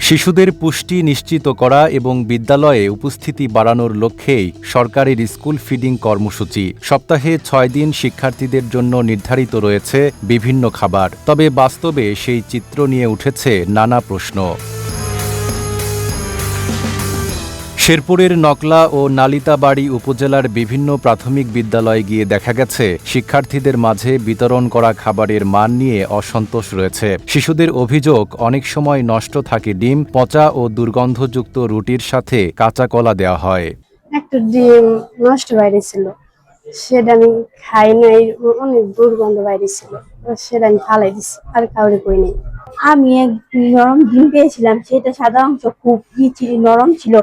শিশুদের পুষ্টি নিশ্চিত করা এবং বিদ্যালয়ে উপস্থিতি বাড়ানোর লক্ষ্যেই সরকারের স্কুল ফিডিং কর্মসূচি। সপ্তাহে ৬ দিন শিক্ষার্থীদের জন্য নির্ধারিত রয়েছে বিভিন্ন খাবার। তবে বাস্তবে সেই চিত্র নিয়ে উঠেছে নানা প্রশ্ন। শেরপুরের নকলা ও নালিতাবাড়ী উপজেলার বিভিন্ন প্রাথমিক বিদ্যালয়ে গিয়ে দেখা গেছে শিক্ষার্থীদের মাঝে বিতরণ করা খাবারের মান নিয়ে অসন্তোষ রয়েছে। শিশুদের অভিযোগ, অনেক সময় নষ্ট থাকে ডিম, পচা ও দুর্গন্ধযুক্ত রুটির সাথে কাঁচা কলা দেওয়া হয়। একটা ডিম নষ্ট বাইরে ছিল, সেটা আমি খাই নাই, অনেক দুর্গন্ধ বাইরে ছিল, সেটা আমি ফালাই দিচ্ছি, আর কাউরে কই নাই। আমি এক নরম ডিম পেয়েছিলাম, সেটা সাদা অংশ খুব নরম ছিল,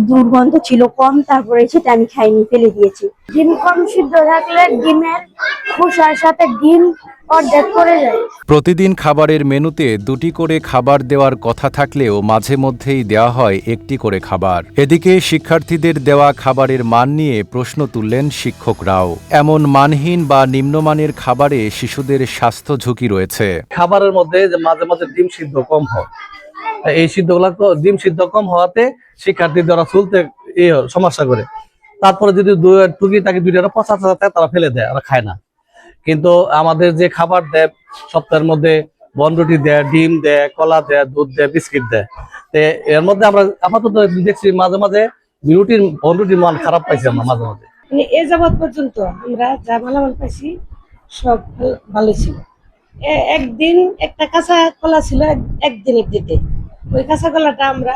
দুর্গন্ধ ছিল কম, তারপরে সেটা আমি খাইনি, ফেলে দিয়েছি। ডিম কম সিদ্ধ থাকলে ডিমের খোসার সাথে ডিম অর্ধেক করে যায়। প্রতিদিন খাবারের মেনুতে 2টি করে খাবার দেওয়ার কথা থাকলেও মাঝে মধ্যেই দেওয়া হয় 1টি করে খাবার। এদিকে শিক্ষার্থীদের দেওয়া খাবারের মান নিয়ে প্রশ্ন তুললেন শিক্ষকরাও। এমন মানহীন বা নিম্নমানের খাবারে শিশুদের স্বাস্থ্য ঝুঁকি রয়েছে। খাবারের মধ্যে মাঝে মাঝে ডিম সিদ্ধ কম হয়, এই সিদ্ধগুলা ডিম সিদ্ধ কম হওয়াতে শিক্ষার্থীদের ওরা চলতে সমস্যা করে। তারপরে যদি টুকি দুইটা পচা তারা ফেলে দেয়, ওরা খায় না। কিন্তু আমাদের যে খাবার দেয় সপ্তাহের মধ্যে বনরুটি দেয়, ডিম দেয়, কলা দেয়, দুধ দেয়, বিস্কিট দেয়, এর মধ্যে আমরা আপাতত দেখছি মাঝে মাঝে বনরুটির মান খারাপ পাইছি আমরা মাঝে মাঝে। এ যাবৎ পর্যন্ত আমরা যা মালামাল পাইছি সব ভালো ছিল। একদিন একটা কাঁচা কলা ছিল, একদিনের দিতে ওই কাঁচা কলাটা আমরা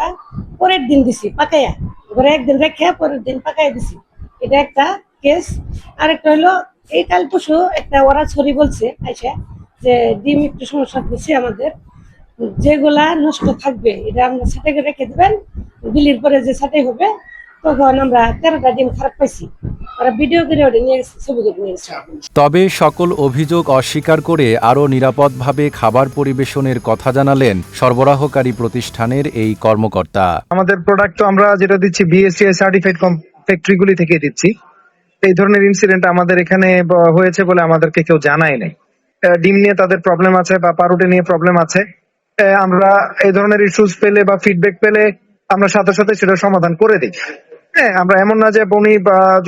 পরের দিন দিছি পাকাইয়া, ঘরে একদিন রেখে পরের দিন পাকাইয়া দিছি, এটা একটা কেস। আরেকটা হলো এই কাল পরশু একটা ওরা ছড়ি বলছে আইসা যে ডিম একটু সমস্যা হচ্ছে আমাদের, যেগুলা নষ্ট থাকবে এটা আমরা ছাটাই করে রেখে দেবেন, বিলির পরে যে ছাটাই হবে তখন আমরা 13টা ডিম খারাপ পাইছি, ওরা ভিডিও করে ওটা নিয়ে গেছে, ছবি করে নিয়ে গেছে। তবে সকল অভিযোগ অস্বীকার করে আরও নিরাপদভাবে খাবার পরিবেশনের কথা জানালেন সরবরাহকারী প্রতিষ্ঠানের এই কর্মকর্তা। আমাদের প্রোডাক্ট তো আমরা যেটা দিচ্ছি বিএসটিআই সার্টিফাইড ফ্যাক্টরিগুলি থেকে দিচ্ছি। এই ধরনের ইনসিডেন্ট আমাদের এখানে হয়েছে বলে আমাদেরকে কেউ জানায় নাই। ডিম নিয়ে তাদের প্রবলেম আছে বা পাউরুটি নিয়ে প্রবলেম আছে, আমরা এই ধরনের ইস্যুস পেলে বা ফিডব্যাক পেলে আমরা সাথে সাথে সেটা সমাধান করে দিই। হ্যাঁ, আমরা এমন না যে উনি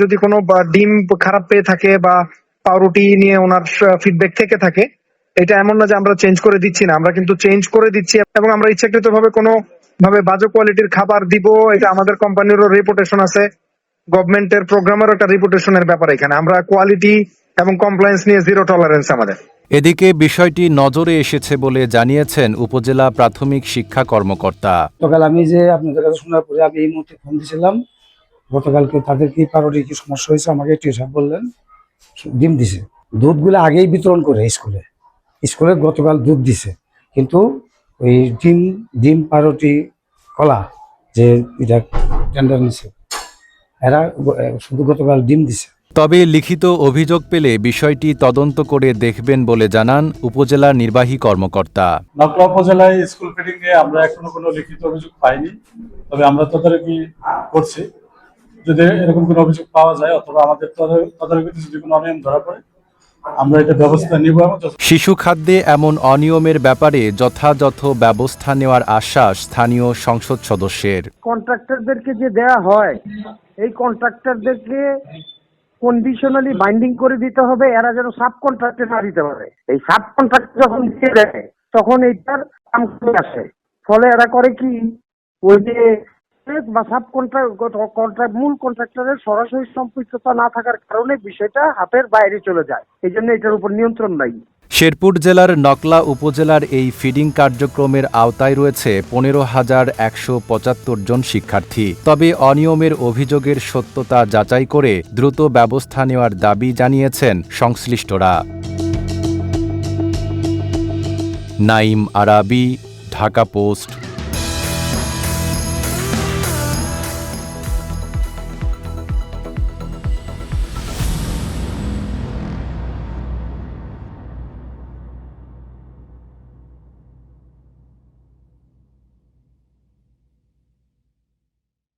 যদি কোনো ডিম খারাপ পেয়ে থাকে বা পাউরুটি নিয়ে ওনার ফিডব্যাক থেকে থাকে, এটা এমন না যে আমরা চেঞ্জ করে দিচ্ছি না, আমরা কিন্তু চেঞ্জ করে দিচ্ছি। এবং আমরা ইচ্ছাকৃত ভাবে কোনো ভাবে বাজে কোয়ালিটির খাবার দিব, এটা আমাদের কোম্পানিরও রেপুটেশন আছে, গভর্নমেন্টের প্রোগ্রামেরও একটা রেপুটেশনের ব্যাপার। এখানে আমরা কোয়ালিটি এবং কমপ্লায়েন্স নিয়ে জিরো টলারেন্স আমাদের। এদিকে বিষয়টি নজরে এসেছে বলে জানিয়েছেন উপজেলা প্রাথমিক শিক্ষা কর্মকর্তা। গতকাল আমি যে আপনাদের কাছে শোনার পরে আমি এই মুহূর্তে ফোন দিয়েছিলাম, গতকালকে তাদের কি পাউরুটি কি সমস্যা হয়েছে আমাকে টিচার বললেন, ডিম দিছে, দুধগুলো আগেই বিতরণ করে স্কুলে গতকাল দুধ দিছে, কিন্তু ওই ডিম পাউরুটি কলা যে এটা টেন্ডার নিছে এরা শুধু গতকাল ডিম দিছে। তবে লিখিত অভিযোগ পেলে বিষয়টি তদন্ত করে দেখবেন বলে জানান উপজেলা নির্বাহী কর্মকর্তা। নকলা উপজেলায় স্কুল ফিডিং এ আমরা এখনো কোনো লিখিত অভিযোগ পাইনি, তবে আমরা তদারকি করছি। যদি এরকম কোনো অভিযোগ পাওয়া যায় অথবা আমাদের তদারকিতে যদি কোনো অনিয়ম ধরা পড়ে আমরা এটা ব্যবস্থা নিব। শিশু খাদ্যে এমন অনিয়মের ব্যাপারে যথাযথ ব্যবস্থা নেওয়ার আশ্বাস স্থানীয় সংসদ সদস্যের। কন্ট্রাক্টরদেরকে যে দেয়া হয়, এই কন্ট্রাক্টরদেরকে কন্ডিশনালি বাইন্ডিং করে দিতে হবে, এরা যেন সাব কন্ট্রাক্টে না দিতে পারে। এই সাব কন্ট্রাক্ট যখন দিয়ে দেয় তখন এইটার দাম কমে আসে, ফলে এরা করে কি ওই যে বা সাব কন্ট্রাক্ট মূল কন্ট্রাক্টরের সরাসরি সম্পৃক্ততা না থাকার কারণে বিষয়টা হাতের বাইরে চলে যায়, এই জন্য এটার উপর নিয়ন্ত্রণ নাই। শেরপুর জেলার নকলা উপজেলার এই ফিডিং কার্যক্রমের আওতায় রয়েছে 15,175 জন শিক্ষার্থী। তবে অনিয়মের অভিযোগের সত্যতা যাচাই করে দ্রুত ব্যবস্থা নেওয়ার দাবি জানিয়েছেন সংশ্লিষ্টরা। নাইম আরাবী, ঢাকা পোস্ট।